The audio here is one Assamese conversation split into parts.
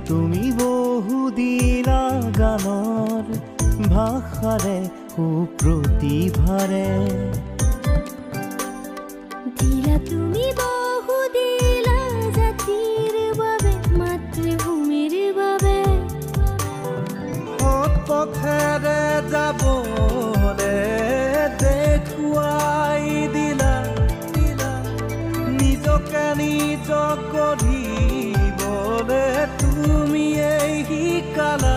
তুমি বহু দিলা গানৰ ভাষাৰে সুপ্ৰতিভাৰে দিলা তুমি বহু দিলা জাতিৰ বাবে মাতৃভূমিৰ বাবে সৎ পথেৰে যাবলে দেখুৱাই দিলা নিজকে নিজক গঢ়িবলে তুমিয়েই শিকালা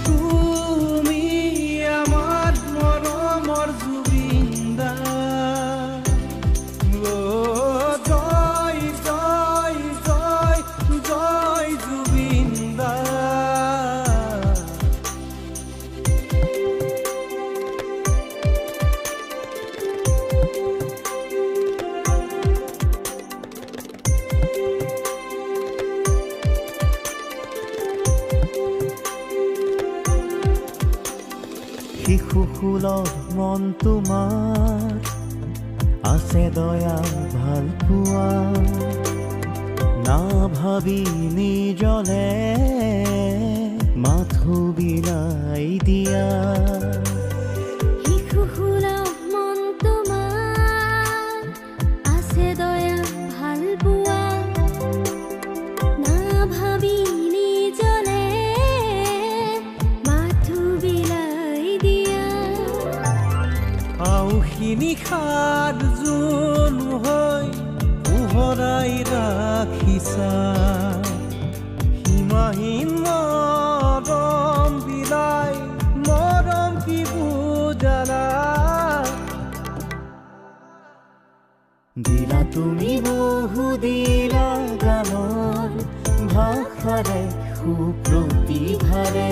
তুমি আমাৰ মৰমৰ জুবিন দা জয় জয় জয় জয় জুবিন দা শিশুসুলভ মন তোমাৰ আছে দয়া ভাল পোৱা না ভাবি নিজলে মাথো বিলাই দিয়া শিশুসুলভ মন তোমাৰ আছে দয়া ভাল পোৱা না ভাবি নিজলে মাথো বিলাই দিয়া আউখিনি খাদ জোন হৈ পোহৰাই ৰাখিছা সীমাহীন মৰম বিলাই মৰম কি বুজালা দিলা তুমি বহু দিলা গানৰ ভাষাৰে সুপ্ৰতিভাৰে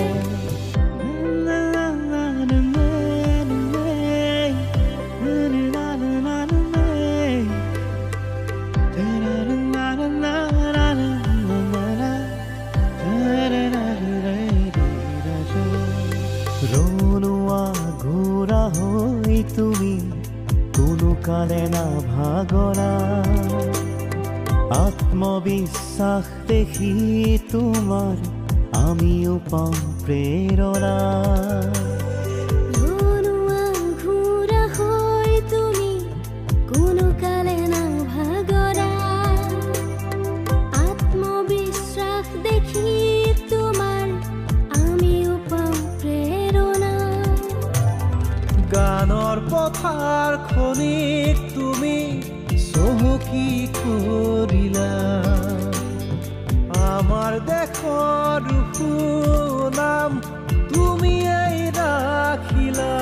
ৰণুৱা ঘূৰা হৈ তুমি কোনো কালে না ভাগৰা আত্মবিশ্বাস দেখি তোমাৰ আমিও পাওঁ প্ৰেৰণা ৰণুৱা ঘূৰা হৈ তুমি কোনো কালে না ভাগৰা আত্মবিশ্বাস দেখি তোমাৰ আমিও পাওঁ প্ৰেৰণা গানৰ পথাৰ খনিত তুমি চহকী কৰিলা আমাৰ দেশৰ সুনাম তুমিয়েই ৰাখিলা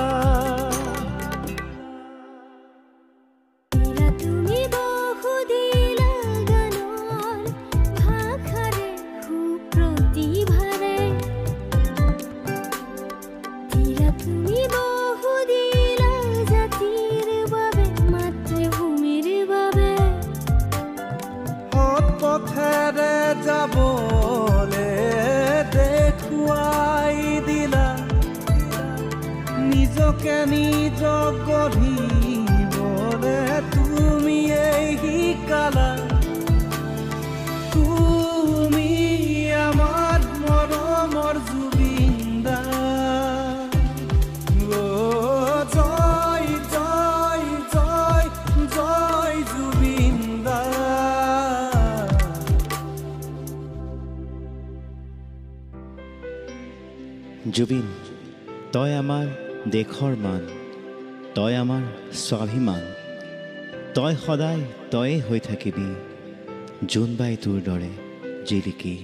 দিলা তুমি বহু দিলা গানৰ ভাষাৰে সুপ্ৰতিভাৰে দিলা তুমি বহু দিলা জাতিৰ বাবে মাতৃভূমিৰ বাবে সৎ পথেৰে যাবলে দেখুৱাই দিলা নিজকে নিজক গঢ়িবলে তুমিয়েই শিকালা তুমি আমাৰ মৰমৰ জুবিন দা জয় জয় জয় জয় জুবিন দা জুবিন তই আমাৰ দেশৰ মান তই আমাৰ স্বাভিমান তই সদায় তয়ে হৈ থাকিবি জোনবাই তোৰ দৰে জিলিকি